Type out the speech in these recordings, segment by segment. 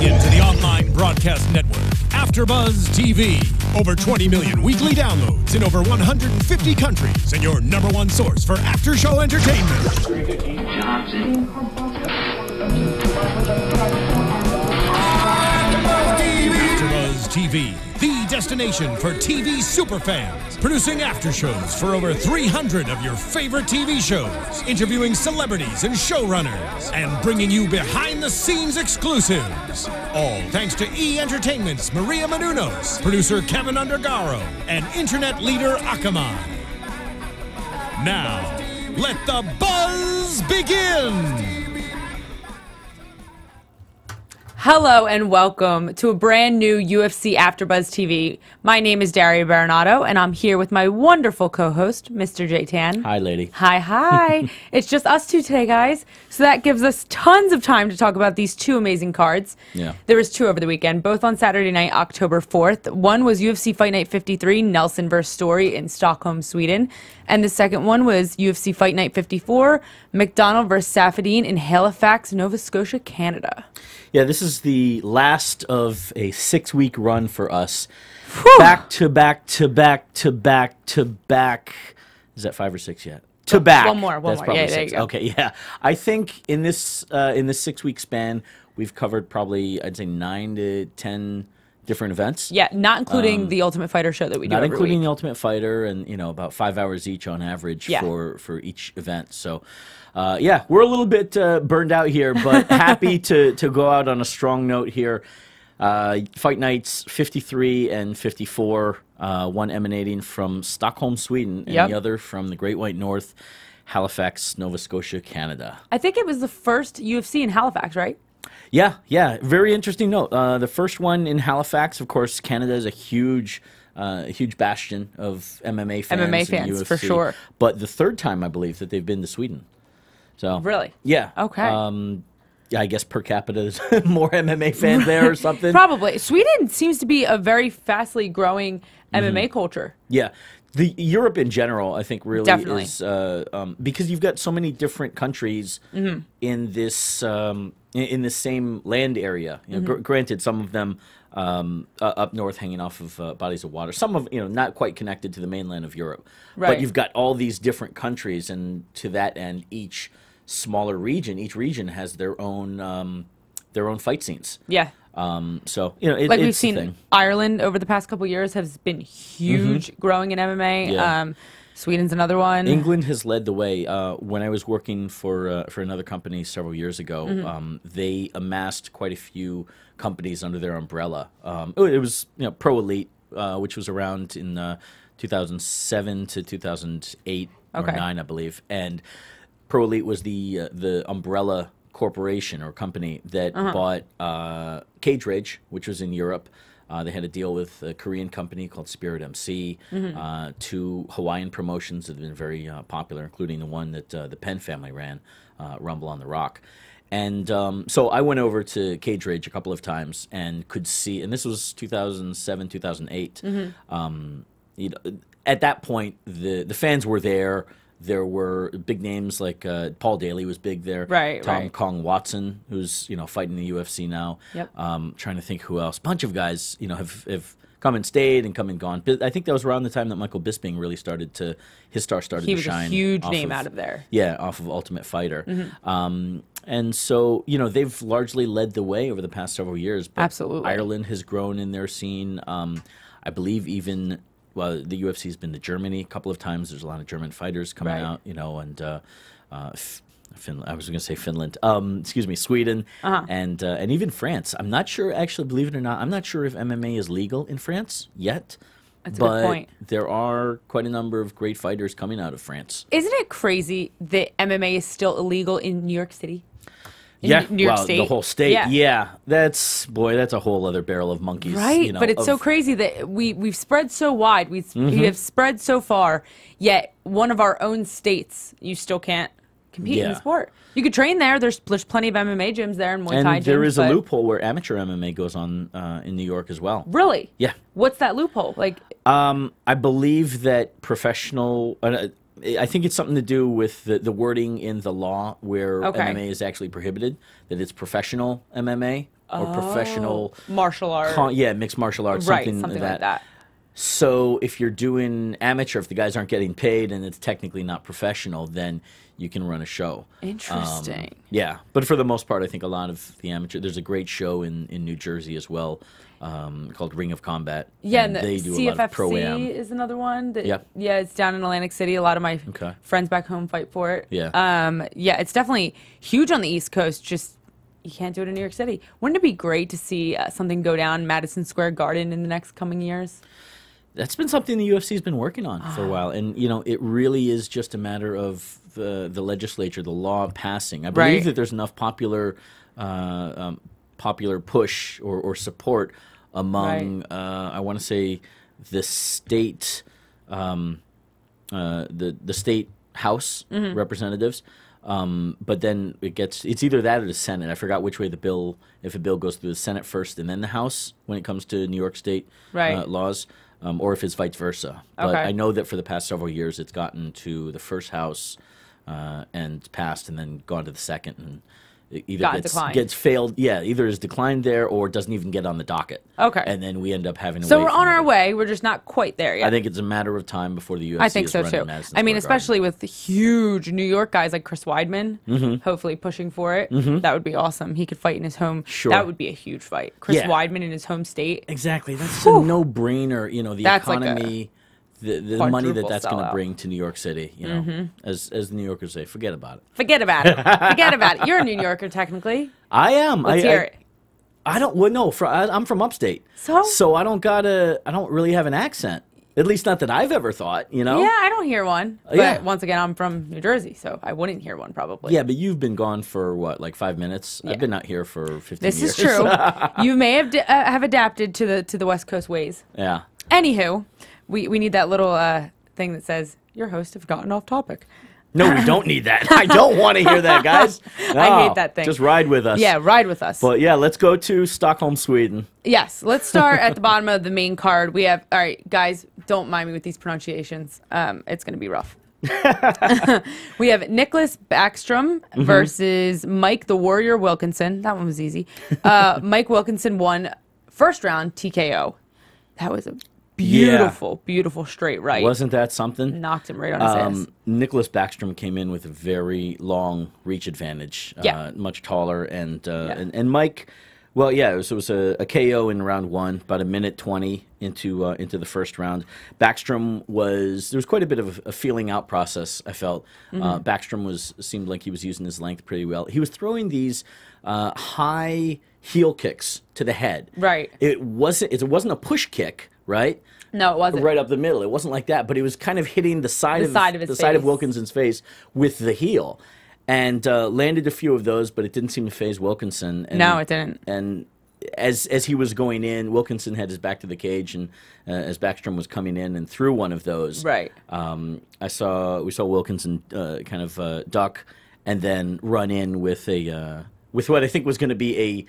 into the online broadcast network, AfterBuzz TV. Over 20 million weekly downloads in over 150 countries, and your #1 source for after-show entertainment. AfterBuzz TV, the destination for TV superfans, producing after-shows for over 300 of your favorite TV shows, interviewing celebrities and showrunners, and bringing you behind-the-scenes exclusives. All thanks to E! Entertainment's Maria Menounos, producer Kevin Undergaro, and internet leader Akamai. Now, let the buzz begin! Hello and welcome to a brand new UFC AfterBuzz TV. My name is Daria Berenato, and I'm here with my wonderful co-host, Mr. J Tan. Hi, lady. Hi, hi. It's just us two today, guys. So that gives us tons of time to talk about these two amazing cards. Yeah. There was two over the weekend, both on Saturday night, October 4th. One was UFC Fight Night 53, Nelson vs. Story in Stockholm, Sweden. And the second one was UFC Fight Night 54, MacDonald vs. Saffiedine in Halifax, Nova Scotia, Canada. Yeah, this is the last of a 6-week run for us. Whew. Back to back to back to back to back. Is that 5 or 6 yet? To back. One more. That's probably Yeah, there you 6. go. Okay, yeah. I think in this 6-week span, we've covered probably, I'd say, 9 to 10 different events. Yeah, not including the Ultimate Fighter show that we do Not every including week. the Ultimate Fighter, and about 5 hours each on average for each event. So, yeah, we're a little bit burned out here, but happy to go out on a strong note here. Fight Nights 53 and 54, one emanating from Stockholm, Sweden, and the other from the Great White North, Halifax, Nova Scotia, Canada. I think it was the first UFC in Halifax, right? Yeah, yeah. Very interesting note. The first one in Halifax, of course, Canada is a huge bastion of MMA fans. MMA fans, UFC. for sure. But the third time, I believe, that they've been to Sweden. So Really? Yeah. Okay. Yeah, I guess per capita, there's more MMA fans there or something. Probably. Sweden seems to be a very fastly growing MMA culture. Yeah. The Europe in general, I think, really Definitely. is because you've got so many different countries in this in the same land area. Granted, some of them up north, hanging off of bodies of water. Some of not quite connected to the mainland of Europe. Right. But you've got all these different countries, and to that end, each smaller region, each region has their own fight scenes. Yeah. So Like it's we've a seen thing. Ireland over the past couple of years has been huge growing in MMA. Yeah. Sweden's another one. England has led the way. When I was working for another company several years ago, they amassed quite a few companies under their umbrella. It was Pro Elite, which was around in 2007 to 2008 or 9, I believe, and Pro Elite was the umbrella corporation or company that bought Cage Rage, which was in Europe. They had a deal with a Korean company called Spirit MC, 2 Hawaiian promotions that have been very popular, including the one that the Penn family ran, Rumble on the Rock. And so I went over to Cage Rage a couple of times and could see, and this was 2007, 2008. At that point, the fans were there. There were big names like Paul Daly was big there. Right, Tom Kong Watson, who's fighting the UFC now. Yep. Trying to think who else. Bunch of guys have come and stayed and come and gone. But I think that was around the time that Michael Bisping really his star started to shine. He was a huge name out of there. Yeah, off of Ultimate Fighter. And so they've largely led the way over the past several years. But Absolutely. Ireland has grown in their scene. I believe even. Well, the UFC's been to Germany a couple of times. There's a lot of German fighters coming out, and Finland. I was going to say Finland. Excuse me, Sweden, and even France. I'm not sure, actually, believe it or not, I'm not sure if MMA is legal in France yet. That's a good point. There are quite a number of great fighters coming out of France. Isn't it crazy that MMA is still illegal in New York City? In New York State? The whole state. Yeah. That's a whole other barrel of monkeys. Right, but it's so crazy that we've spread so wide, we have spread so far, yet one of our own states, you still can't compete in the sport. You could train there. There's plenty of MMA gyms there and Muay Thai gyms. And there is a loophole where amateur MMA goes on in New York as well. Really? Yeah. What's that loophole? Like, I believe that professional. I think it's something to do with the wording in the law where MMA is actually prohibited. That it's professional MMA or professional martial art. yeah, mixed martial arts, Right, something, something like like that. So if you're doing amateur, if the guys aren't getting paid and it's technically not professional, then you can run a show. Interesting. Yeah, but for the most part, I think a lot of the amateur. There's a great show in New Jersey as well, called Ring of Combat. Yeah, and the they do CFFC a lot of pro-am. is another one. That, Yep. Yeah, it's down in Atlantic City. A lot of my friends back home fight for it. Yeah. Yeah, it's definitely huge on the East Coast. Just you can't do it in New York City. Wouldn't it be great to see something go down Madison Square Garden in the next coming years? That's been something the UFC's been working on for a while, and it really is just a matter of the legislature, the law passing. I believe that there's enough popular push or support among I want to say the state the state House representatives. But then it's either that or the Senate. I forgot which way if a bill goes through the Senate first and then the House when it comes to New York State laws. Or if it's vice versa. But I know that for the past several years, it's gotten to the first house and passed, and then gone to the second, and it either gets failed. Yeah, either is declined there or doesn't even get on the docket. Okay. And then we end up having to So wait we're on for our way. We're just not quite there yet. I think it's a matter of time before the UFC I think is so running too. Madison I mean, Square especially with the huge New York guys like Chris Weidman, hopefully pushing for it. That would be awesome. He could fight in his home. Sure. That would be a huge fight. Chris Weidman in his home state. Exactly. That's a no-brainer. The That's economy, the money that's going to sellout. bring to New York City. As the New Yorkers say, forget about it. Forget about it. Forget about it. You're a New Yorker, technically. I am. Let's hear it. I don't. Well, no. I'm from upstate. So I don't really have an accent. At least not that I've ever thought. Yeah, I don't hear one. But once again, I'm from New Jersey, so I wouldn't hear one probably. Yeah, but you've been gone for what, like 5 minutes? Yeah. I've been out here for 15 years. This is true. You may have adapted to the West Coast ways. Yeah. Anywho, we need that little thing that says your host have gotten off topic. No, we don't need that. I don't want to hear that, guys. No, I hate that thing. Just ride with us. Yeah, ride with us. But yeah, let's go to Stockholm, Sweden. Yes, let's start at the bottom of the main card. We have, all right, guys, don't mind me with these pronunciations. It's going to be rough. We have Nicholas Backstrom versus Mike the Warrior Wilkinson. That one was easy. Mike Wilkinson won first round TKO. That was a beautiful straight right. Wasn't that something? Knocked him right on his ass. Nicholas Backstrom came in with a very long reach advantage. Much taller, and Mike. Well, yeah, it was a KO in round 1, about 1:20 into the first round. Backstrom there was quite a bit of a feeling out process, I felt. Backstrom seemed like he was using his length pretty well. He was throwing these high heel kicks to the head. Right. It wasn't a push kick, right? No, it wasn't. Right up the middle. It wasn't like that, but it was kind of hitting the side of Wilkinson's face with the heel. And landed a few of those, but it didn't seem to faze Wilkinson. And, no, it didn't. And as he was going in, Wilkinson had his back to the cage, and as Backstrom was coming in and threw one of those, right? We saw Wilkinson kind of duck and then run in with what I think was going to be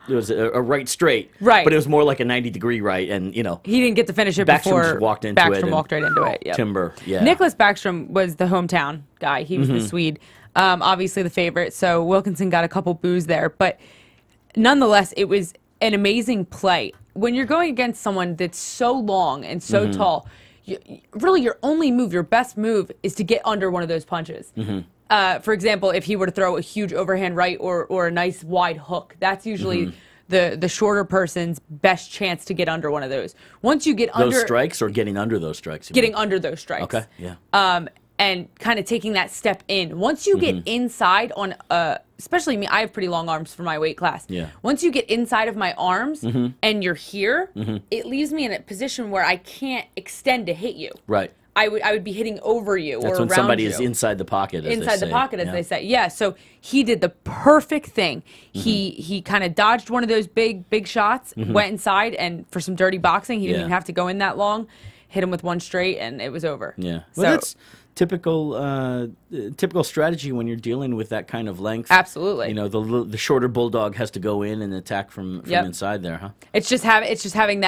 it was a right straight, right? But it was more like a 90-degree right, and he didn't get to finish it Backstrom walked into it. Backstrom walked right into it. Yep. Timber, yeah. Nicholas Backstrom was the hometown guy. He was the Swede, obviously the favorite. So Wilkinson got a couple boos there, but nonetheless, it was an amazing play. When you're going against someone that's so long and so tall, really your only move, your best move, is to get under one of those punches. For example, if he were to throw a huge overhand right or a nice wide hook, that's usually the shorter person's best chance to get under one of those. Once you get under those strikes, or getting under those strikes, getting under those strikes. Okay, yeah. And kind of taking that step in. Once you get inside on, especially me, I have pretty long arms for my weight class. Yeah. Once you get inside of my arms and you're here, it leaves me in a position where I can't extend to hit you. Right. I would be hitting over you. That's or when around somebody you. is inside the pocket. Inside the pocket, as they say. Yeah. So he did the perfect thing. He kind of dodged one of those big shots, went inside, and for some dirty boxing, he didn't even have to go in that long. Hit him with one straight, and it was over. Yeah. Well, that's typical strategy when you're dealing with that kind of length. Absolutely. The shorter bulldog has to go in and attack from inside there, huh? It's just having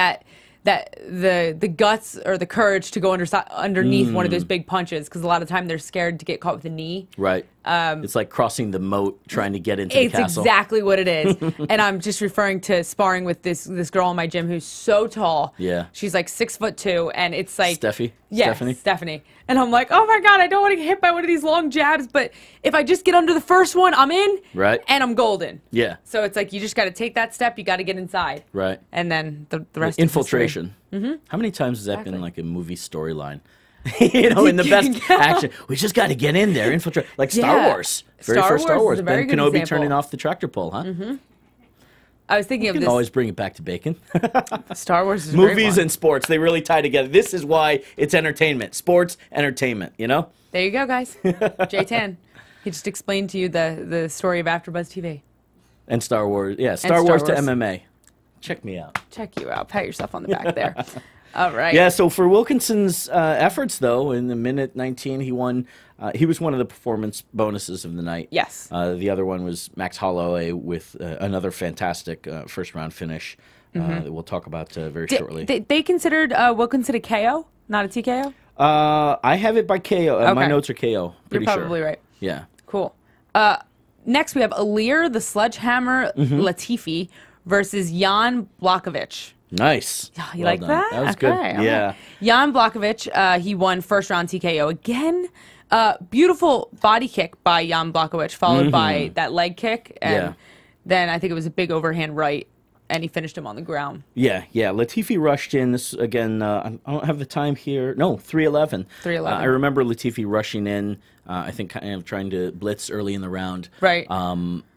that the guts or the courage to go underneath one of those big punches, because a lot of time they're scared to get caught with a knee. Right. It's like crossing the moat trying to get into the castle. It's exactly what it is. And I'm just referring to sparring with this girl in my gym who's so tall. Yeah. She's like 6'2", and it's like Stephanie. And I'm like, oh my god, I don't want to get hit by one of these long jabs, but if I just get under the first one, I'm in. Right. And I'm golden. Yeah. So it's like you just got to take that step. You got to get inside. Right. And then the rest. Infiltration. How many times has that been like a movie storyline? You know, in the best action, we just got to get in there, infiltrate, like Star Wars. Very first Star Wars. Ben Kenobi turning off the tractor pull, huh? I was thinking of this. Always bring it back to bacon. Star Wars is movies and sports, they really tie together. This is why it's entertainment. Sports, entertainment, you know? There you go, guys. J10. He just explained to you the story of AfterBuzz TV. And Star Wars. Yeah, Star Wars to MMA. Check me out. Check you out. Pat yourself on the back there. All right. Yeah, so for Wilkinson's efforts, though, in the minute 19, he won. He was one of the performance bonuses of the night. Yes. The other one was Max Holloway with another fantastic first-round finish that we'll talk about very shortly. They considered Wilkinson a KO, not a TKO? I have it by KO. Okay. My notes are KO. You're probably right. Yeah. Cool. Next, we have Alir, the Sledgehammer Latifi, versus Jan Blachowicz. Nice. You like that? That was good. Yeah. Jan Blachowicz, he won first round TKO again. Beautiful body kick by Jan Blachowicz, followed by that leg kick, and then I think it was a big overhand right, and he finished him on the ground. Yeah. Latifi rushed in. This again. I don't have the time here. No, 3:11. 3:11. I remember Latifi rushing in. I think kind of trying to blitz early in the round. Right.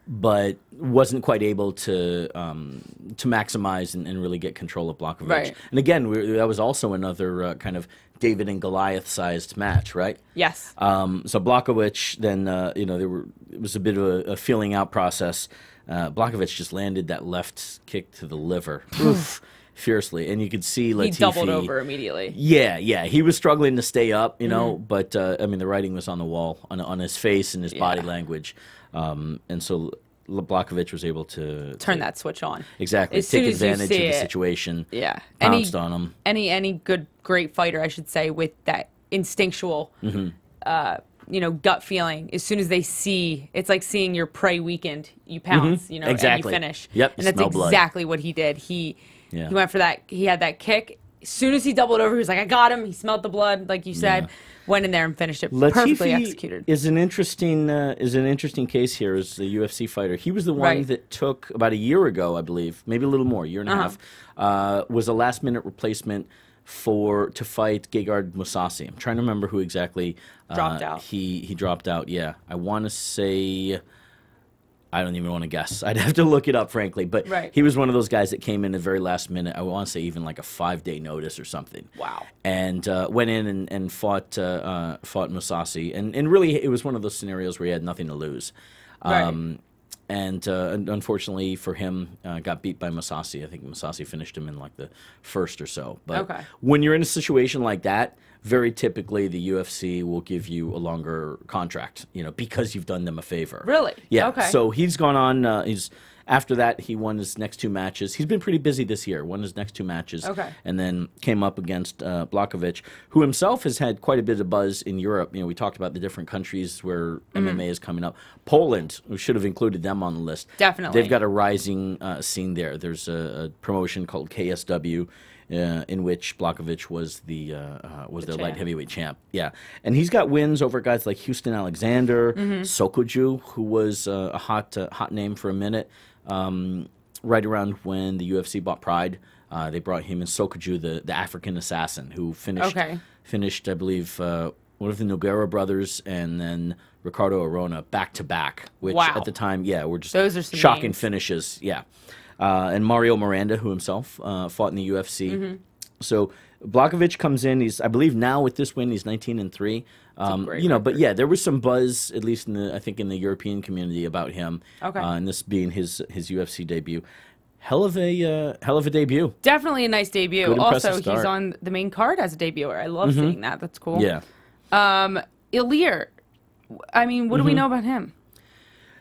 But wasn't quite able to maximize and really get control of Blachowicz. Right. And again, that was also another kind of David and Goliath sized match, right? Yes. So Blachowicz then it was a bit of a feeling out process. Blachowicz just landed that left kick to the liver. Oof. Fiercely, and you could see Latifi. He doubled over immediately. Yeah, he was struggling to stay up, you know, but I mean the writing was on the wall, on his face and his body language, and so Blachowicz was able to turn that switch on. Exactly, take advantage of the situation. Yeah, pounced on him. Any great fighter, I should say, with that instinctual, gut feeling. As soon as they see, it's like seeing your prey weakened. You pounce, and you finish. Yep, and that's exactly what he did. He went for that. He had that kick. As soon as he doubled over, he was like, I got him. He smelled the blood, like you said. Went in there and finished it. Perfectly executed. Is an interesting case here as the UFC fighter. He was the one that took about a year ago, I believe, maybe a little more, year and a half, was a last-minute replacement to fight Gegard Mousasi. I'm trying to remember who exactly dropped out. He dropped out. Yeah, I want to say. I don't even want to guess. I'd have to look it up, frankly. But he was one of those guys that came in the very last minute. I want to say even like a 5-day notice or something. Wow. And went in and fought Mousasi. And really, it was one of those scenarios where he had nothing to lose. And unfortunately for him, got beat by Mousasi. I think Mousasi finished him in like the first or so. But when you're in a situation like that, very typically the UFC will give you a longer contract, because you've done them a favor. Really? Yeah. Okay. So he's gone on. After that, he won his next 2 matches. He's been pretty busy this year. Won his next 2 matches. Okay. And then came up against Blachowicz, who himself has had quite a bit of buzz in Europe. We talked about the different countries where MMA is coming up. Poland, we should have included them on the list. Definitely. They've got a rising scene there. There's a promotion called KSW. In which Blachowicz was their light heavyweight champ. Yeah, and he's got wins over guys like Houston Alexander, Sokoju, who was a hot name for a minute. Right around when the UFC bought Pride, they brought him in Sokoju, the African assassin, who finished I believe one of the Nogueira brothers and then Ricardo Arona back to back, which at the time were just those are some shocking names. Finishes. Yeah. And Mario Miranda, who himself fought in the UFC. So Blachowicz comes in. I believe now with this win, he's 19-3. But yeah, there was some buzz, at least in the European community about him. Okay. And this being his UFC debut. Hell of a debut. Definitely a nice debut. Good, also, start. he's on the main card as a debuter. I love seeing that. That's cool. Yeah. Ilir, I mean, what do we know about him?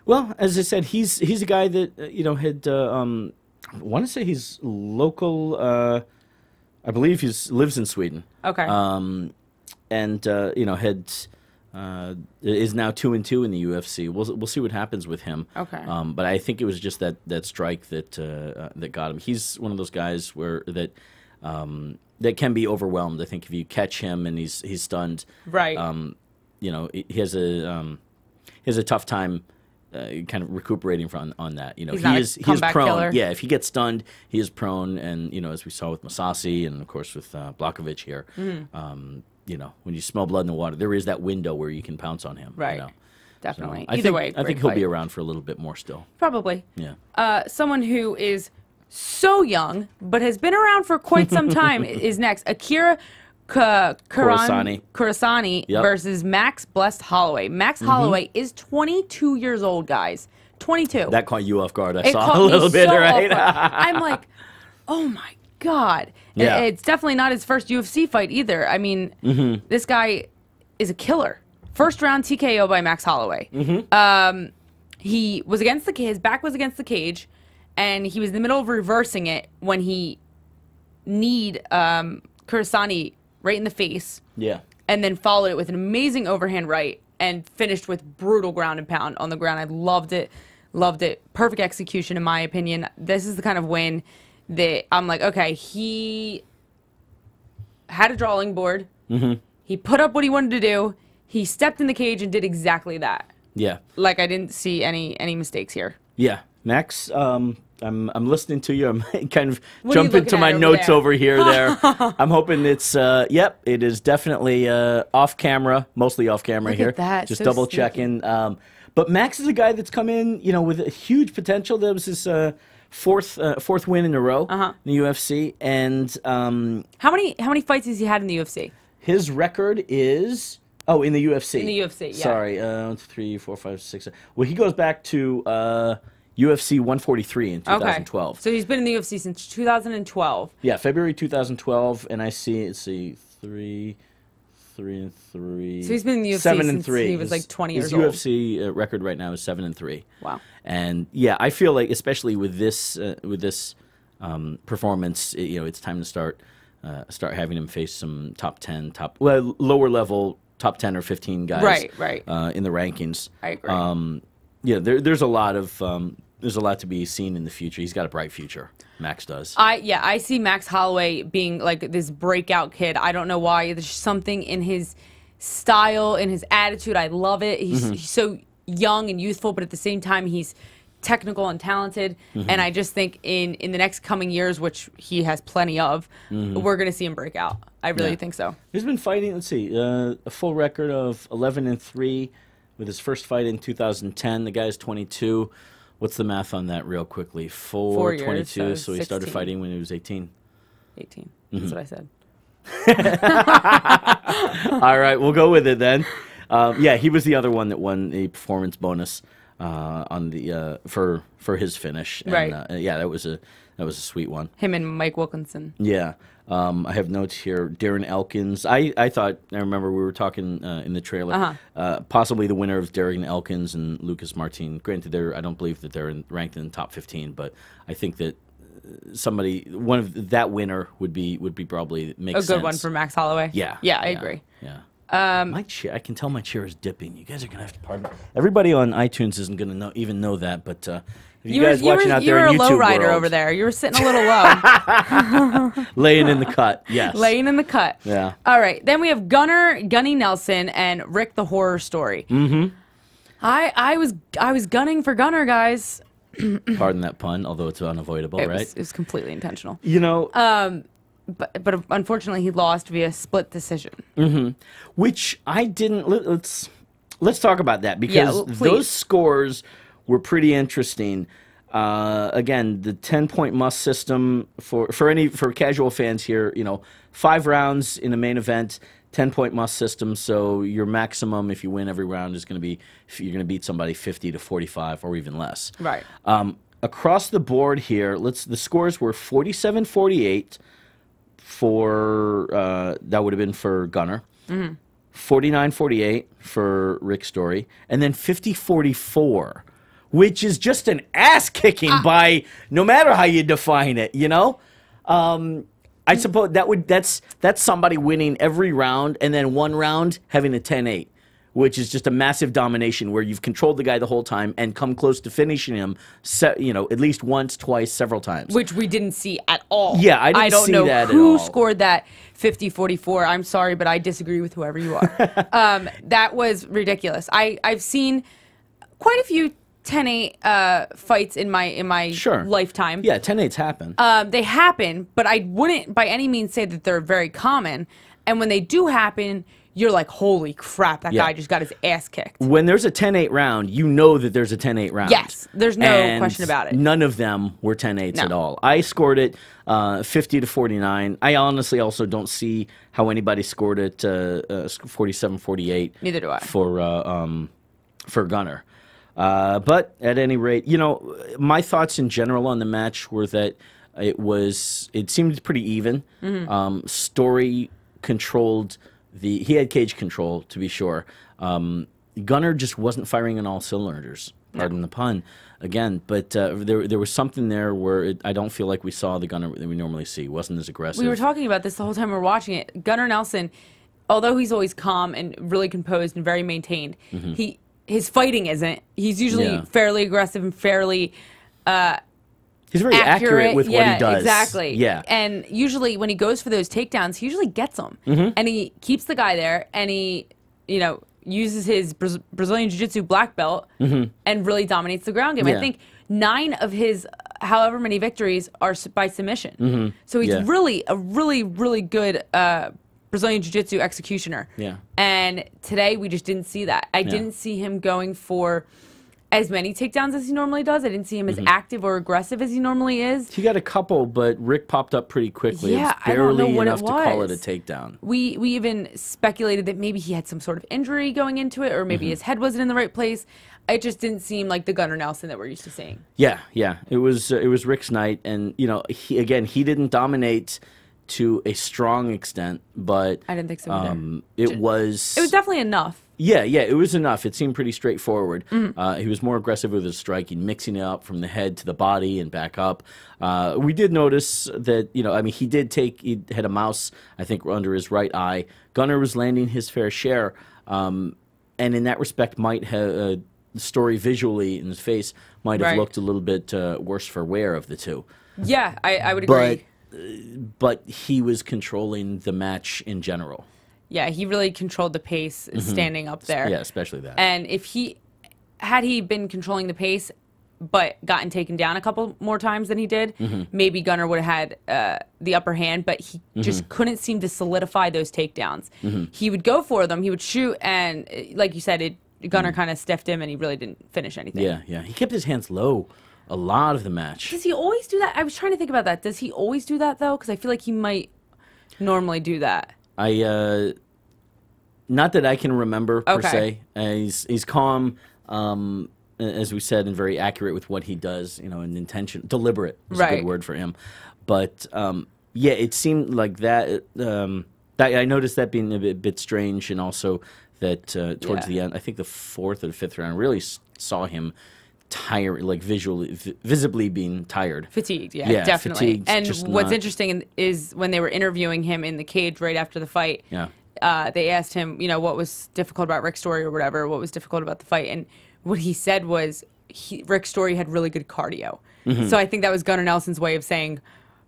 Well, as I said, he's a guy that had I want to say he's local. I believe lives in Sweden. Okay. And you know, is now 2-2 in the UFC. We'll see what happens with him. Okay. But I think it was just that strike that got him. He's one of those guys that can be overwhelmed. I think if you catch him and he's stunned, right. You know, he has a tough time kind of recuperating on that. You know, he is prone. Killer. Yeah, if he gets stunned, he is prone. And you know, as we saw with Masasi and of course with Blachowicz here, you know, when you smell blood in the water, there is that window where you can pounce on him. Right. You know? Definitely. So Either way, I think he'll be around for a little bit more still. Probably. Yeah. Someone who is so young but has been around for quite some time is next. Akira Kurasani Yep. versus Max Blessed Holloway. Max Holloway is 22 years old, guys. 22. That caught you off guard. I It saw caught a little me bit, so right? off guard. I'm like, oh my God. Yeah. It's definitely not his first UFC fight either. I mean, this guy is a killer. First round TKO by Max Holloway. He was against his back was against the cage, and he was in the middle of reversing it when he kneed Kurasani right in the face. Yeah. And then followed it with an amazing overhand right and finished with brutal ground and pound on the ground. I loved it. Loved it. Perfect execution, in my opinion. This is the kind of win that I'm like, okay, he had a drawing board. He put up what he wanted to do. He stepped in the cage and did exactly that. Yeah. Like, I didn't see any mistakes here. Yeah. Max, I'm listening to you. I'm kind of What are you jumping to looking my at over notes there? over here there. I'm hoping it's yep, it is definitely off camera, mostly off camera Look here. at that, Just so double sneaky. checking. But Max is a guy that's come in, you know, with a huge potential. That was his fourth win in a row in the UFC, and How many fights has he had in the UFC? his record is in the UFC. In the UFC, yeah. Sorry, 1, 2, 3, 4, 5, 6. Well, he goes back to UFC 143 in 2012. Okay. So he's been in the UFC since 2012. Yeah, February 2012, and I see 3 and 3. So he's been in the UFC 7 and since 3. he was like 20 years his old. UFC record right now is 7 and 3. Wow. And yeah, I feel like especially with this performance, you know, it's time to start having him face some top 10, lower level top 10 or 15 guys. Right. In the rankings. I agree. Yeah, there's a lot to be seen in the future. He's got a bright future. Max does. I see Max Holloway being like this breakout kid. I don't know why. There's something in his style, in his attitude. I love it. He's so young and youthful, but at the same time, he's technical and talented. And I just think in the next coming years, which he has plenty of, we're going to see him break out. I really think so. He's been fighting, let's see, a full record of 11 and 3 with his first fight in 2010. The guy's 22. What's the math on that real quickly? 4 years, 22, so he started 16. fighting when he was 18. 18. That's what I said. All right, we'll go with it then. Yeah, he was the other one that won the performance bonus on the for his finish. And, Right. Yeah, that was a sweet one. Him and Mike Wilkinson. Yeah. I have notes here. Darren Elkins. I remember we were talking in the trailer. Possibly the winner of Darren Elkins and Lucas Martin. Granted, I don't believe that they're ranked in the top 15, but I think that one of that winner would be probably makes A good one for Max Holloway. Yeah. Yeah, I agree. Yeah. My chair, I can tell my chair is dipping. You guys are gonna have to pardon me. Everybody on iTunes isn't gonna even know that, but if you guys watching out there in YouTube you were a low rider world, over there. You were sitting a little low. laying in the cut. Yes. Laying in the cut. Yeah. All right. Then we have Gunner Gunni Nelson and Rick the Horror Story. I was gunning for Gunner, guys. Pardon that pun, although it's unavoidable, right? It was completely intentional. You know, But unfortunately, he lost via split decision. which I didn't. Let's talk about that because please. those scores were pretty interesting. Again, the 10-point must system for casual fans here. You know, 5 rounds in a main event, 10-point must system. So your maximum, if you win every round, is going to be you're going to beat somebody 50 to 45 or even less. Right. Across the board here, the scores were 47-48 for that would have been for Gunner. 49-48 for Rick Story, and then 50-44, which is just an ass kicking by no matter how you define it, you know. I suppose that's somebody winning every round and then one round having a 10-8, which is just a massive domination where you've controlled the guy the whole time and come close to finishing him, at least once, twice, several times. Which we didn't see at all. Yeah, I didn't see that at all. I don't know who scored that 50-44. I'm sorry, but I disagree with whoever you are. That was ridiculous. I've seen quite a few 10-8 fights in my lifetime. Yeah, 10-8s happen. They happen, but I wouldn't by any means say that they're very common. And when they do happen, you're like, holy crap, that guy just got his ass kicked. When there's a 10-8 round, you know that there's a 10-8 round. Yes, there's no question about it. None of them were 10-8s at all. I scored it 50-49. I honestly also don't see how anybody scored it 47-48. Neither do I. For Gunner. But at any rate, my thoughts in general on the match were that it seemed pretty even. Story controlled he had cage control, to be sure. Gunner just wasn't firing on all cylinders, pardon the pun, again. But there was something there where I don't feel like we saw the Gunner that we normally see. He wasn't as aggressive. We were talking about this the whole time we were watching it. Gunner Nelson, although he's always calm and really composed and very maintained, his fighting isn't. He's usually fairly aggressive and fairly he's very accurate with what he does. Exactly. Yeah. And usually when he goes for those takedowns, he usually gets them. And he keeps the guy there, and he, uses his Brazilian Jiu-Jitsu black belt and really dominates the ground game. I think 9 of his however many victories are by submission. So he's really a really good Brazilian Jiu-Jitsu executioner. Yeah. And today we just didn't see that. I didn't see him going for as many takedowns as he normally does. I didn't see him as active or aggressive as he normally is. He got a couple, but Rick popped up pretty quickly. Yeah, it was barely I don't know what enough it to call it a takedown. We even speculated that maybe he had some sort of injury going into it, or maybe his head wasn't in the right place. It just didn't seem like the Gunner Nelson that we're used to seeing. Yeah, yeah. It was Rick's night, and he didn't dominate to a strong extent, but I didn't think so either. It was definitely enough. Yeah, it was enough. It seemed pretty straightforward. He was more aggressive with his striking, mixing it up from the head to the body and back up. We did notice that, he had a mouse, I think, under his right eye. Gunner was landing his fair share, and in that respect might have, the story visually in his face might have looked a little bit worse for wear of the two. Yeah, I would agree. But he was controlling the match in general. Yeah, he really controlled the pace standing up there. Yeah, especially that. And if had he been controlling the pace but gotten taken down a couple more times than he did, maybe Gunner would have had the upper hand, but he just couldn't seem to solidify those takedowns. He would go for them, he would shoot, and like you said, Gunner kind of stiffed him, and he really didn't finish anything. Yeah. He kept his hands low a lot of the match. Does he always do that? I was trying to think about that. Does he always do that, though? Because I feel like he might normally do that. Not that I can remember per se. He's calm, as we said, and very accurate with what he does. And deliberate is a good word for him. But it seemed like that. I noticed that being a bit strange, and also that towards the end, I think the 4th or the 5th round, really saw him tired, like visibly being tired, fatigued. Yeah, definitely. Fatigued, and what's interesting is when they were interviewing him in the cage right after the fight. Yeah. They asked him, what was difficult about Rick's story or whatever, what was difficult about the fight, and what he said was Rick's story had really good cardio. So I think that was Gunner Nelson's way of saying,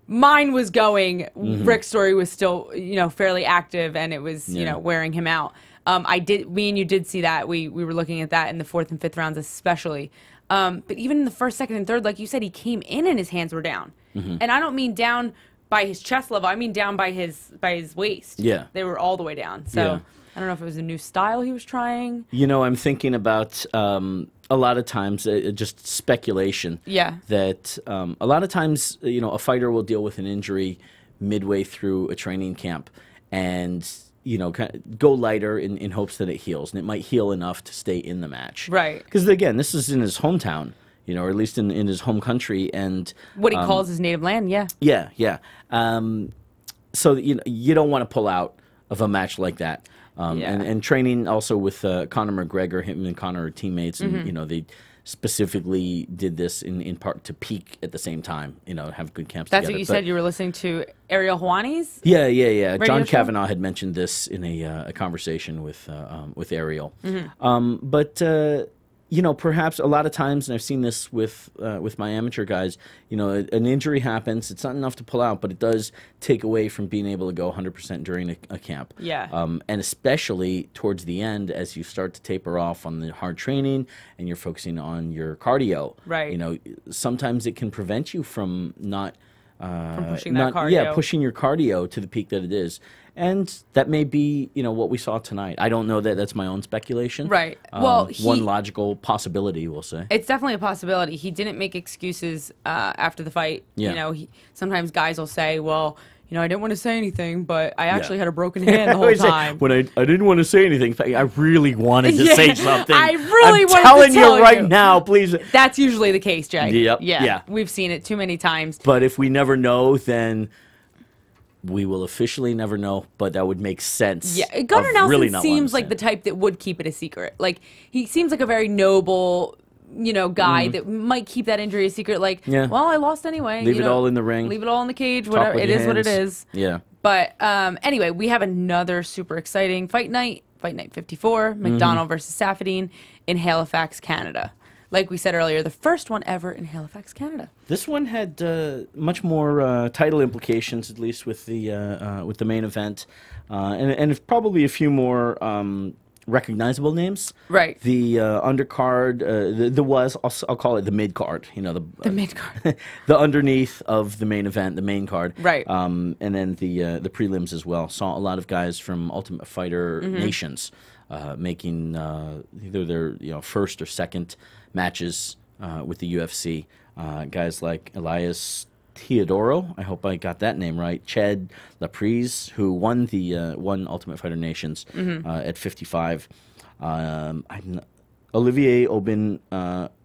mine was going, Rick's story was still, fairly active, and it was, wearing him out. Me and you did see that. We were looking at that in the 4th and 5th rounds especially. But even in the 1st, 2nd, and 3rd, like you said, he came in and his hands were down. And I don't mean down by his chest level. I mean down by his waist. Yeah. They were all the way down. So I don't know if it was a new style he was trying. I'm thinking about a lot of times just speculation. Yeah. That a lot of times, a fighter will deal with an injury midway through a training camp and go lighter in hopes that it heals, and it might heal enough to stay in the match. Right. Because, again, this is in his hometown, or at least in his home country. And what he calls his native land, yeah. Yeah. So, you don't want to pull out of a match like that. And training also with Conor McGregor. Him and Conor are teammates, and you know, they specifically did this in part to peak at the same time, you know, have good camps That's together. what you said you were listening to Ariel Hawani's? Yeah. John show? Kavanaugh had mentioned this in a conversation with Ariel. But you know, perhaps a lot of times, and I've seen this with my amateur guys, you know, an injury happens. It's not enough to pull out, but it does take away from being able to go 100% during a camp. Yeah. And especially towards the end, as you start to taper off on the hard training and you're focusing on your cardio. Right. You know, sometimes it can prevent you from not pushing that cardio. Yeah, pushing your cardio to the peak that it is. And that may be, you know, what we saw tonight. I don't know that. That's my own speculation. Right. Well, one logical possibility, we'll say. It's definitely a possibility. He didn't make excuses after the fight. Yeah. You know, sometimes guys will say, well, you know, I didn't want to say anything, but I actually had a broken hand the whole time. When I didn't want to say anything, I really wanted to say something. I really wanted to tell you tell right now, please. That's usually the case, Jay. Yep. Yeah. We've seen it too many times. But if we never know, then we will officially never know, but that would make sense. Yeah, Gunner Nelson really seems like the type that would keep it a secret. Like, he seems like a very noble, you know, guy that might keep that injury a secret. Like, well, I lost anyway. Leave it all in the ring. Leave it all in the cage. Whatever. It is what it is. Yeah. But anyway, we have another super exciting fight night. Fight Night 54, MacDonald versus Saffiedine in Halifax, Canada. Like we said earlier, the first one ever in Halifax, Canada. This one had much more title implications, at least with the main event, and probably a few more recognizable names. Right. The undercard, I'll call it the mid card. You know, the mid card, the underneath of the main event, the main card. Right. And then the prelims as well. Saw a lot of guys from Ultimate Fighter nations making either their first or second matches with the UFC. Guys like Elias Teodoro, I hope I got that name right. Ched Laprise, who won the Ultimate Fighter Nations at 55. Olivier Aubin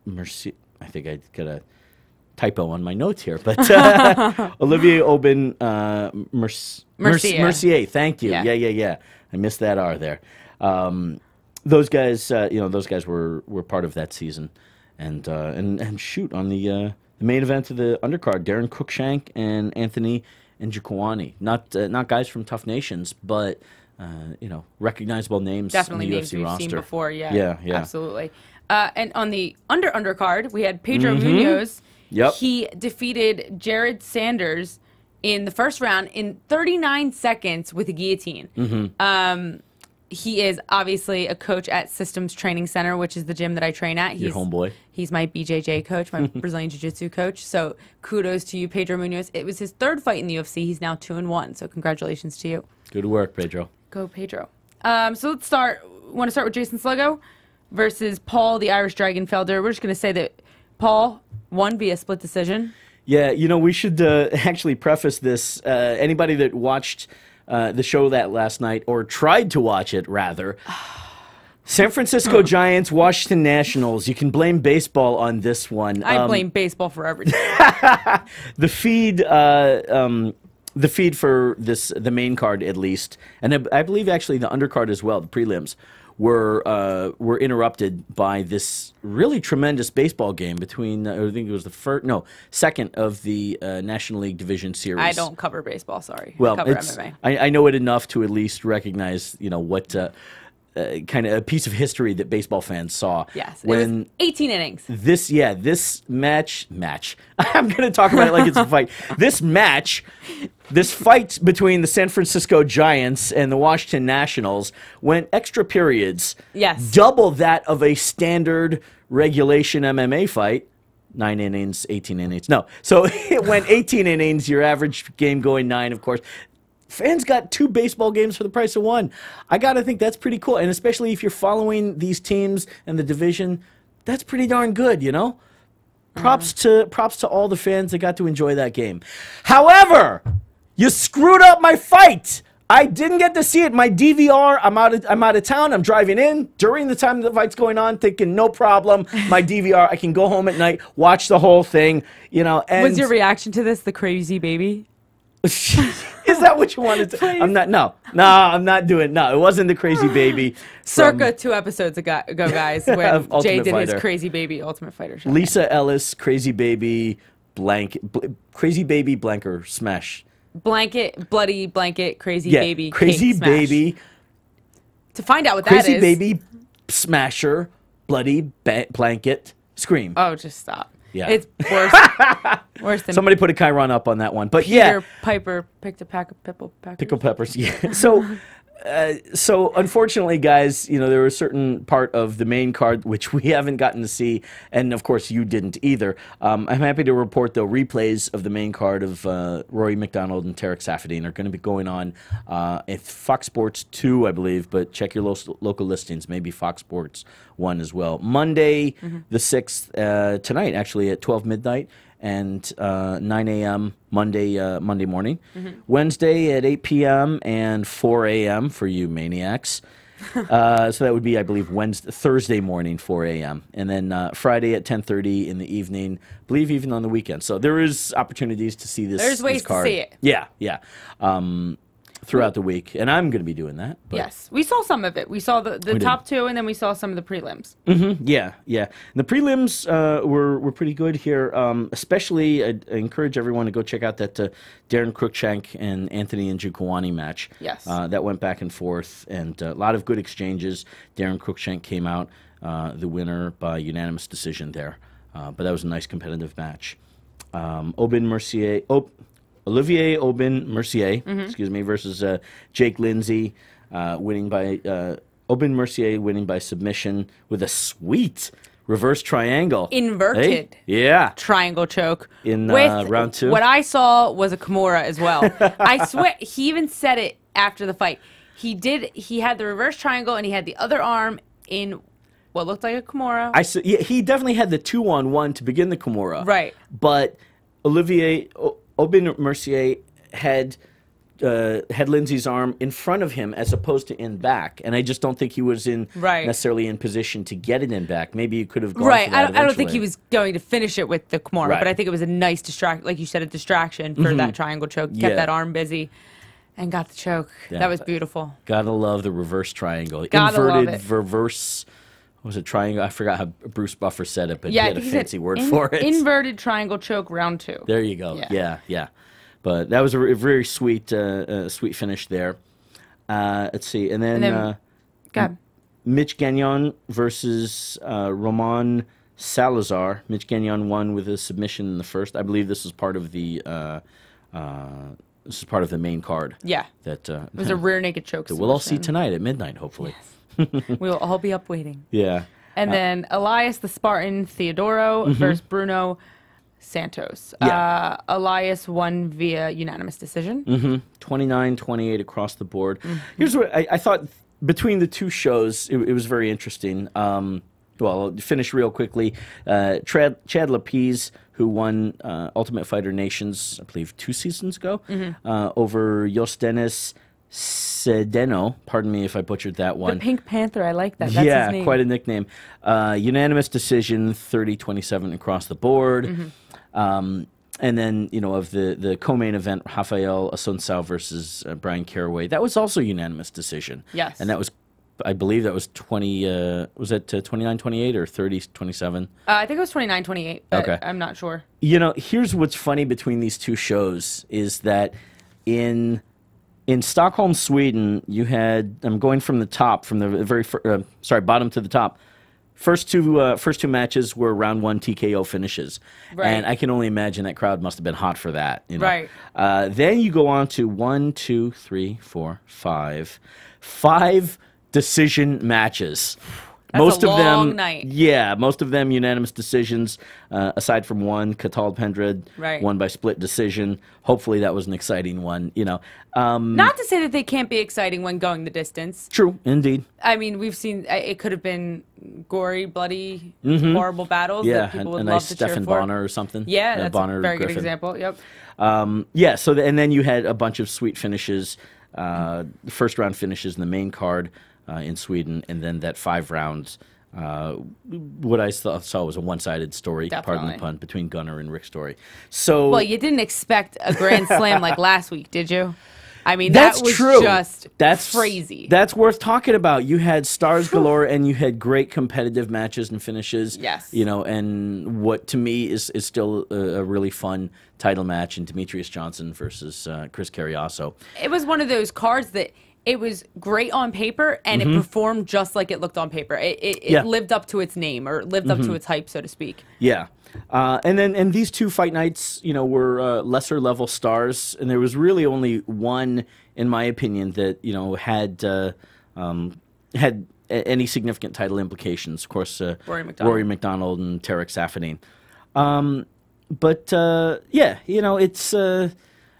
Mercier. I think I got a typo on my notes here, but Olivier Aubin Mercier. Thank you. Yeah. I missed that R there. Those guys, those guys were part of that season, and shoot on the main event of the undercard, Darren Cruikshank and Anthony Njokuani. Not guys from tough nations, but recognizable names. Definitely in the names UFC we've roster. seen before. Yeah, Absolutely. And on the undercard, we had Pedro Munoz. Yep. He defeated Jared Sanders in the first round in 39 seconds with a guillotine. He is obviously a coach at Systems Training Center, which is the gym that I train at. Your homeboy. He's my BJJ coach, my Brazilian Jiu-Jitsu coach. So kudos to you, Pedro Munoz. It was his third fight in the UFC. He's now 2-1. So congratulations to you. Good work, Pedro. Go, Pedro. So let's start. Want to start with Jason Sluggo versus Paul, the Irish Dragon Felder. We're just going to say that Paul won via split decision. Yeah, we should actually preface this. Anybody that watched the show that last night, or tried to watch it, rather. San Francisco Giants, Washington Nationals. You can blame baseball on this one. I blame baseball for everything. The feed for the main card, at least, and I believe actually the undercard as well, the prelims, were interrupted by this really tremendous baseball game between I think it was second of the National League Division Series. I don't cover baseball, sorry. Well, I cover MMA. I know it enough to at least recognize what kind of a piece of history that baseball fans saw. Yes, when it was 18 innings. This match. I'm going to talk about it like it's a fight. This fight between the San Francisco Giants and the Washington Nationals went extra periods. Yes. Double that of a standard regulation MMA fight. 9 innings, 18 innings. No. So it went 18 innings, your average game going 9, of course. Fans got 2 baseball games for the price of 1. I got to think that's pretty cool. And especially if you're following these teams and the division, that's pretty darn good, Props to all the fans that got to enjoy that game. However, you screwed up my fight. I didn't get to see it. My DVR, I'm out of town. I'm driving in during the time the fight's going on, thinking no problem. My DVR, I can go home at night, watch the whole thing, And was your reaction to this the crazy baby? It's Is that what you wanted to? Please. I'm not. No, I'm not doing. No, it wasn't the Crazy Baby. Circa 2 episodes ago, guys, when Jay did Fighter. his Crazy Baby Ultimate Fighter show. Lisa Ellis, Crazy Baby, Crazy Baby Blanker Smash. Blanket, bloody blanket, Crazy Yeah, Baby, Crazy cake smash. Baby. To find out what Crazy that is. Baby Smasher, Bloody Blanket Scream. Oh, just stop. Yeah. It's worse. Worse than Somebody put a Chiron up on that one. But Peter yeah. Piper picked a pack of pickle peppers. Pickle peppers, yeah. So unfortunately, guys, you know, there was a certain part of the main card which we haven't gotten to see, and of course you didn't either. I'm happy to report, though, replays of the main card of Rory MacDonald and Tarec Saffiedine are going to be going on at Fox Sports 2, I believe, but check your local listings, maybe Fox Sports 1 as well. Monday, the 6th, tonight, actually, at 12 midnight. And 9 a.m. Monday morning. Wednesday at 8 p.m. and 4 a.m. for you maniacs. So that would be, I believe, Thursday morning, 4 a.m. And then Friday at 10:30 in the evening. I believe even on the weekend. So there is opportunities to see this. There's ways this card. to see it. Yeah. Throughout the week, and I'm going to be doing that. But. Yes, we saw some of it. We saw the top 2, and then we saw some of the prelims. Yeah. And the prelims were pretty good here. Especially, I encourage everyone to go check out that Darren Cruikshank and Anthony Njokuani match. Yes. That went back and forth, and a lot of good exchanges. Darren Cruikshank came out the winner by unanimous decision there, but that was a nice competitive match. Olivier Aubin Mercier, excuse me, versus Jake Lindsay, winning by Aubin-Mercier winning by submission with a sweet reverse triangle. Inverted. Hey? Yeah. Triangle choke. In with round 2. What I saw was a Kimura as well. I swear, he even said it after the fight. He had the reverse triangle, and he had the other arm in what looked like a Kimura. Yeah, he definitely had the 2-on-1 to begin the Kimura. Right. But Olivier Aubin-Mercier had Lindsay's arm in front of him as opposed to in back, and I just don't think he was necessarily in position to get it in back. Maybe he could have gone for that I don't think he was going to finish it with the Kimura, but I think it was a nice distraction, like you said, a distraction for that triangle choke. Kept that arm busy and got the choke. Yeah. That was beautiful. Gotta love the reverse triangle. Gotta love Inverted it. reverse. What was it, triangle? I forgot how Bruce Buffer said it, but he Yeah, had a fancy word for it. Inverted triangle choke round 2. There you go. Yeah. But that was a very sweet, sweet finish there. Let's see, and then Mitch Gagnon versus Roman Salazar. Mitch Gagnon won with a submission in the first. I believe this is part of the main card. Yeah. That it was a rear naked choke. That we'll all see tonight at midnight, hopefully. Yes. We'll all be up waiting. Yeah. And then Elias the Spartan Theodoro versus Bruno Santos. Yeah. Elias won via unanimous decision. 29-28 across the board. Here's what I thought between the two shows, it was very interesting. Well, I'll finish real quickly. Chad Lapese, who won Ultimate Fighter Nations, I believe, 2 seasons ago, over Yostenis Sedeno. Pardon me if I butchered that one. The Pink Panther, I like that. That's his name. Quite a nickname. Unanimous decision, 30-27 across the board. And then, you know, of the co-main event, Rafael Assuncao versus Brian Caraway. That was also unanimous decision. Yes. And that was, I believe that was 29-28 or 30-27? I think it was 29-28, but Okay. I'm not sure. You know, here's what's funny between these two shows is that in Stockholm, Sweden, you had, I'm going from the top, from the very bottom to the top. First two matches were round 1 TKO finishes, and I can only imagine that crowd must have been hot for that. You know? Right. Then you go on to 5 decision matches. That's a long night. Yeah, most of them unanimous decisions, aside from one, Katal Pendred, won by split decision. Hopefully that was an exciting one, you know. Not to say that they can't be exciting when going the distance. True, indeed. I mean, we've seen, it could have been gory, bloody, horrible battles that people would a love nice to cheer Stefan for. Bonner or something. Yeah, that's Bonner a very good Griffin. example, yep. Yeah, so and then you had a bunch of sweet finishes, first round finishes in the main card in Sweden, and then that 5 rounds. What I saw was a one-sided story, pardon the pun, between Gunner and Rick Story. So, well, you didn't expect a grand slam like last week, did you? I mean, That's that was true. just That's crazy. That's worth talking about. You had stars galore, and you had great competitive matches and finishes. Yes. You know, and what to me is still a really fun title match in Demetrius Johnson versus Chris Carriasso. It was one of those cards that it was great on paper, and it performed just like it looked on paper. It lived up to its name, or lived up to its hype, so to speak. Yeah. And these two fight nights, you know, were lesser level stars, and there was really only one, in my opinion, that, you know, had any significant title implications. Of course, Rory MacDonald and Tarec Saffiedine. But yeah, you know, it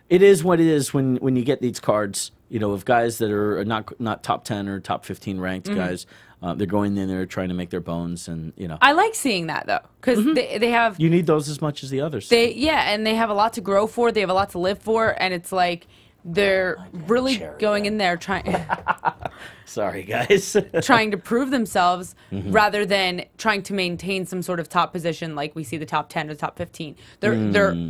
is what it is when you get these cards, you know, of guys that are not top 10 or top 15 ranked guys. They're going in there trying to make their bones, and you know. I like seeing that though, because they have. You need those as much as the others. And they have a lot to grow for. They have a lot to live for, and it's like they're really going in there trying. Sorry, guys. Trying to prove themselves rather than trying to maintain some sort of top position, like we see the top 10 or the top 15. They're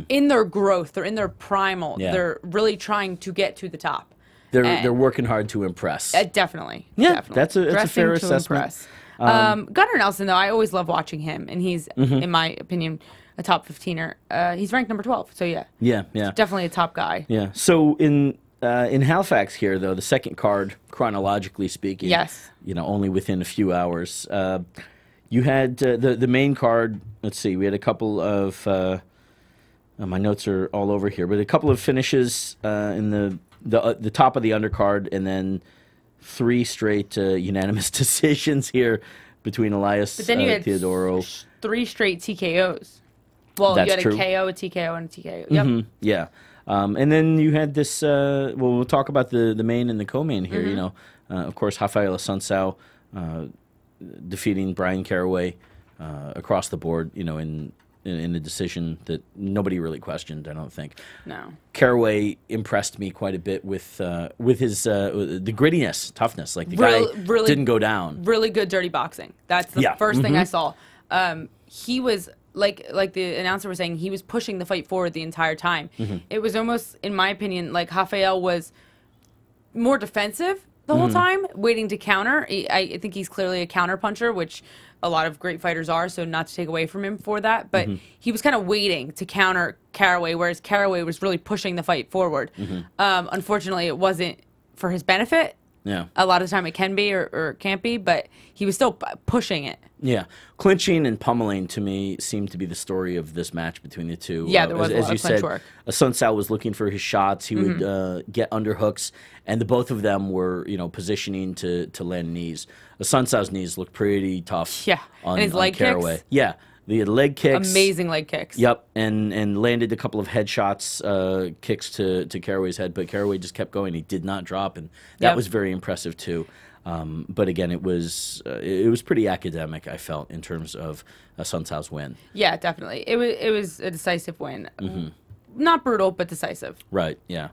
in their growth. They're in their primal. Yeah. They're really trying to get to the top. They're working hard to impress. Definitely. Yeah, definitely. that's a Dressing fair to assessment. Gunner Nelson, though, I always love watching him, and he's, in my opinion, a top 15er. He's ranked number 12, so yeah. Yeah. Definitely a top guy. Yeah. So in Halifax here, though, the second card, chronologically speaking, Yes. you know, only within a few hours, you had the main card. Let's see, we had a couple of my notes are all over here, but a couple of finishes in the top of the undercard, and then 3 straight unanimous decisions here between Elias But then you had Theodoro. 3 straight TKOs. Well, That's you had true. a KO, a TKO, and a TKO. Yep. Yeah. And then you had this, well, we'll talk about the main and the co-main here, you know. Of course, Rafael Assuncao defeating Brian Caraway across the board, you know, in a decision that nobody really questioned, I don't think. No. Caraway impressed me quite a bit with his the grittiness, toughness. Like the guy really didn't go down. Really good dirty boxing. That's the first thing I saw. He was like the announcer was saying, he was pushing the fight forward the entire time. It was almost, in my opinion, like Rafael was more defensive the whole time, waiting to counter. I think he's clearly a counter puncher, which a lot of great fighters are, so not to take away from him for that. But he was kind of waiting to counter Caraway, whereas Caraway was really pushing the fight forward. Unfortunately, it wasn't for his benefit. Yeah. A lot of the time it can be or it can't be, but he was still pushing it. Yeah. Clinching and pummeling, to me, seemed to be the story of this match between the two. Yeah, there was a lot of clinch work. Assuncao was looking for his shots. He would get underhooks, and the both of them were, you know, positioning to land knees. Assuncao's knees looked pretty tough. Yeah. On, and his leg Caraway. kicks? Yeah. The leg kicks. Amazing leg kicks. Yep, and landed a couple of headshots, kicks to Caraway's head, but Caraway just kept going. He did not drop, and that was very impressive too. But again, it was pretty academic, I felt, in terms of Assuncao's win. Yeah, definitely. It was a decisive win. Not brutal, but decisive. Right. Yeah.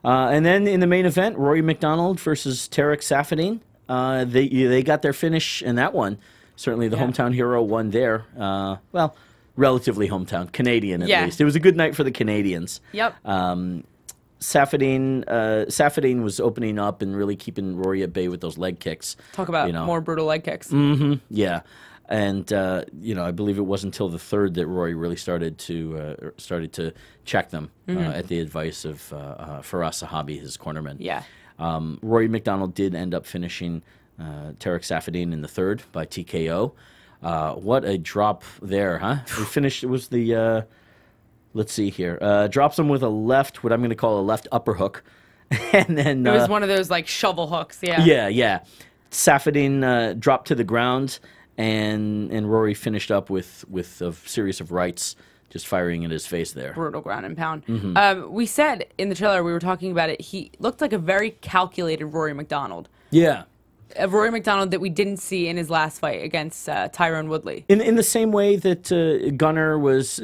And then in the main event, Rory MacDonald versus Tarec Saffiedine. They got their finish in that one. Certainly the hometown hero won there. Well, relatively hometown. Canadian, at least. It was a good night for the Canadians. Yep. Saffiedine was opening up and really keeping Rory at bay with those leg kicks. Talk about, you know. more brutal leg kicks. Yeah. And, you know, I believe it wasn't until the third that Rory really started to check them at the advice of Faraz Sahabi, his cornerman. Yeah. Rory MacDonald did end up finishing Tarec Saffiedine in the third by TKO. What a drop there, huh? We finished, it was the, let's see here, drops him with a left, what I'm going to call a left upper hook. And then... it was one of those, like, shovel hooks, yeah. Yeah. Saffiedine dropped to the ground, and Rory finished up with a series of rights, just firing in his face there. Brutal ground and pound. We said in the trailer, we were talking about it, he looked like a very calculated Rory MacDonald. Yeah. A Rory MacDonald that we didn't see in his last fight against Tyrone Woodley. In the same way that Gunner was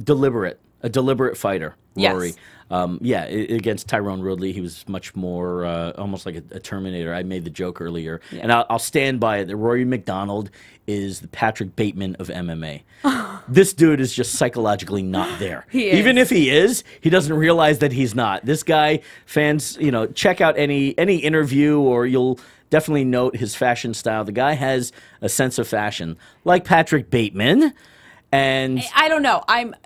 deliberate, a deliberate fighter, Rory. yeah, against Tyrone Woodley, he was much more almost like a Terminator. I made the joke earlier, and I'll stand by it. That Rory MacDonald is the Patrick Bateman of MMA. This dude is just psychologically not there. Even if he is, he doesn't realize that he's not. This guy, fans, you know, check out any interview, or you'll definitely note his fashion style. The guy has a sense of fashion, like Patrick Bateman. And I don't know.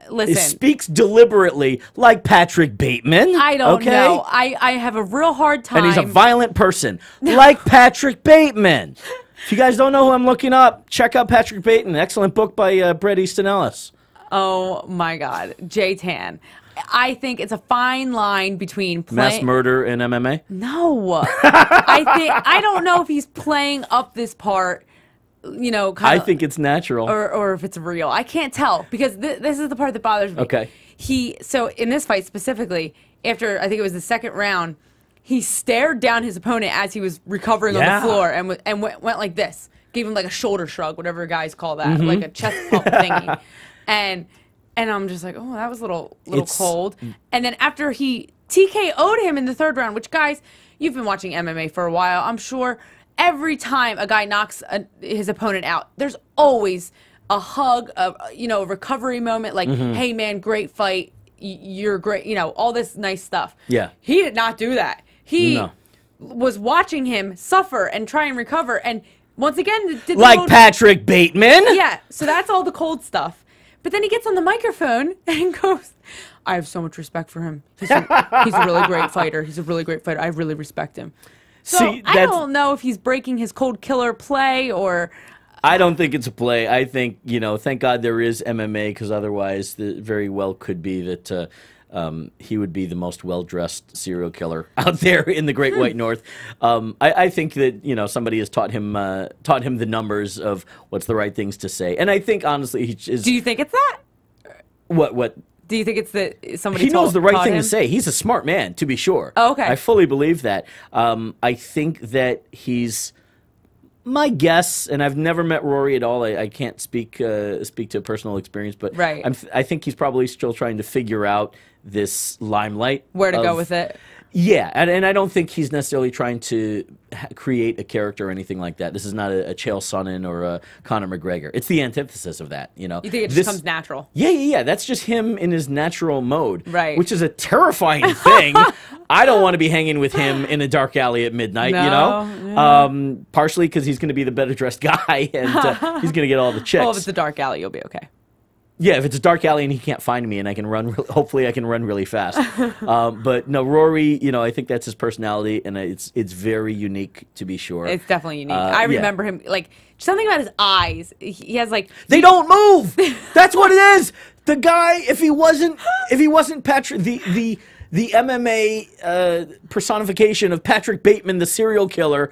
Listen. He speaks deliberately like Patrick Bateman. I don't know. I have a real hard time. And he's a violent person like Patrick Bateman. If you guys don't know who I'm looking up, check out Patrick Bateman. Excellent book by Bret Easton Ellis. Oh my God, J-Tan. I think it's a fine line between mass murder and MMA. No, I don't know if he's playing up this part. You know, I think it's natural, or if it's real. I can't tell, because this is the part that bothers me. Okay. So in this fight specifically, after I think it was the second round, he stared down his opponent as he was recovering on the floor and went like this, gave him like a shoulder shrug, whatever guys call that, like a chest pump thingy, and I'm just like, oh, that was a little cold. And then after he TKO'd him in the third round, which, guys, you've been watching MMA for a while, I'm sure. Every time a guy knocks his opponent out, there's always a hug, a recovery moment, like, hey, man, great fight, you're great, you know, all this nice stuff. Yeah. He did not do that. He was watching him suffer and try and recover, and once again, did like Patrick Bateman? Yeah, so that's all the cold stuff. But then he gets on the microphone and goes, I have so much respect for him. He's a really great fighter. He's a really great fighter. I really respect him. So see, I don't know if he's breaking his cold killer play or... I don't think it's a play. I think, you know, thank God there is MMA, because otherwise it very well could be that he would be the most well-dressed serial killer out there in the Great White North. I think that, you know, somebody has taught him the numbers of what's the right things to say. And I think, honestly, he is... Do you think it's that? What? Do you think it's that somebody He knows the right thing to say. He's a smart man, to be sure. Oh, okay. I fully believe that. I think that he's... My guess, and I've never met Rory at all. I can't speak to personal experience, but I think he's probably still trying to figure out this limelight. Where to go with it. Yeah, and I don't think he's necessarily trying to create a character or anything like that. This is not a Chael Sonnen or a Conor McGregor. It's the antithesis of that, you know. You think it just comes natural? Yeah. That's just him in his natural mode, right? Which is a terrifying thing. I don't want to be hanging with him in a dark alley at midnight, you know. Yeah. Partially because he's going to be the better dressed guy, and he's going to get all the chicks. Well, if it's a dark alley, you'll be okay. Yeah, if it's a dark alley and he can't find me and I can run, hopefully I can run really fast. But no, Rory, you know, I think that's his personality, and it's very unique, to be sure. It's definitely unique. I remember him, like, something about his eyes. He has, like... They don't move! That's what it is! The guy, if he wasn't Patrick, the MMA personification of Patrick Bateman, the serial killer...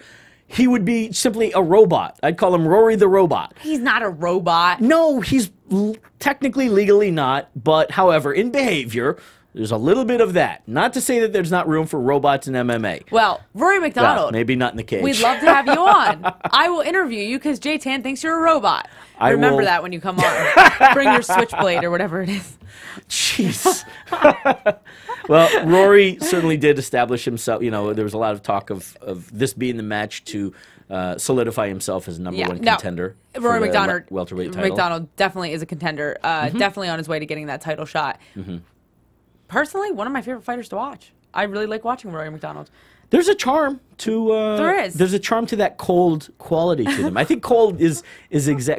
He would be simply a robot. I'd call him Rory the Robot. He's not a robot. No, he's technically, legally not. But, however, in behavior, there's a little bit of that. Not to say that there's not room for robots in MMA. Well, Rory MacDonald. Well, maybe not in the cage. We'd love to have you on. I will interview you because J-Tan thinks you're a robot. Remember that when you come on. Bring your switchblade or whatever it is. Jeez. Well, Rory certainly did establish himself. You know, there was a lot of talk of this being the match to solidify himself as number one contender. Rory MacDonald, welterweight title. MacDonald definitely is a contender. Definitely on his way to getting that title shot. Personally, one of my favorite fighters to watch. I really like watching Rory MacDonald. There's a charm to there is. There's a charm to that cold quality to them. I think cold is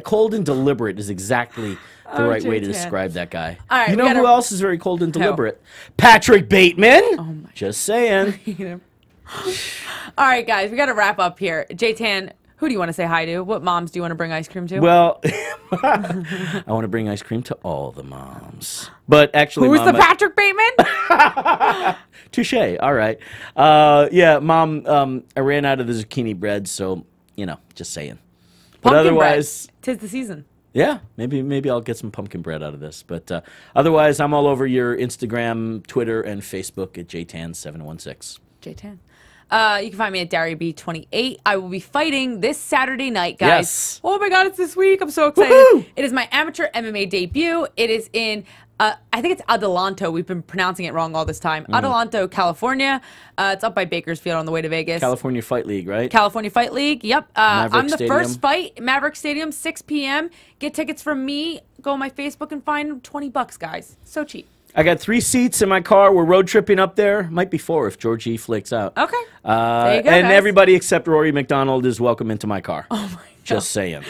cold and deliberate is exactly the right way to describe that guy. All right, you know who else is very cold and deliberate? Patrick Bateman. Oh my Just saying. All right, guys, we got to wrap up here. J-Tan, who do you want to say hi to? What moms do you want to bring ice cream to? Well, I want to bring ice cream to all the moms. But actually, who's the Patrick Bateman? Touche. All right. Yeah, Mom, I ran out of the zucchini bread, so, you know, just saying. But Pumpkin otherwise... bread. 'Tis the season. Yeah, maybe I'll get some pumpkin bread out of this. But otherwise, I'm all over your Instagram, Twitter, and Facebook at JTan716. JTan. You can find me at Daria B28. I will be fighting this Saturday night, guys. Yes. Oh my God, it's this week. I'm so excited. Woohoo! It is my amateur MMA debut. It is in I think it's Adelanto. We've been pronouncing it wrong all this time. Adelanto, California. It's up by Bakersfield on the way to Vegas. California Fight League, right? California Fight League. Yep. I'm the Stadium. first fight. Maverick Stadium, 6 p.m. Get tickets from me. Go on my Facebook and find them. $20, guys. So cheap. I got 3 seats in my car. We're road tripping up there. Might be 4 if Georgie flakes out. Okay. There you go, and guys. everybody except Rory MacDonald is welcome into my car. Oh my God. Just saying.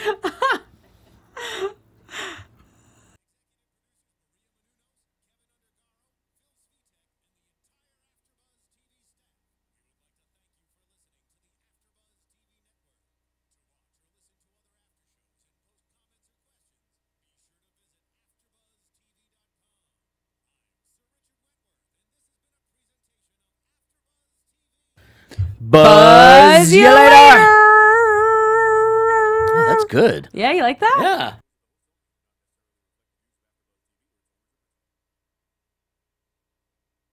Buzz you later. Oh, that's good. Yeah, you like that? Yeah.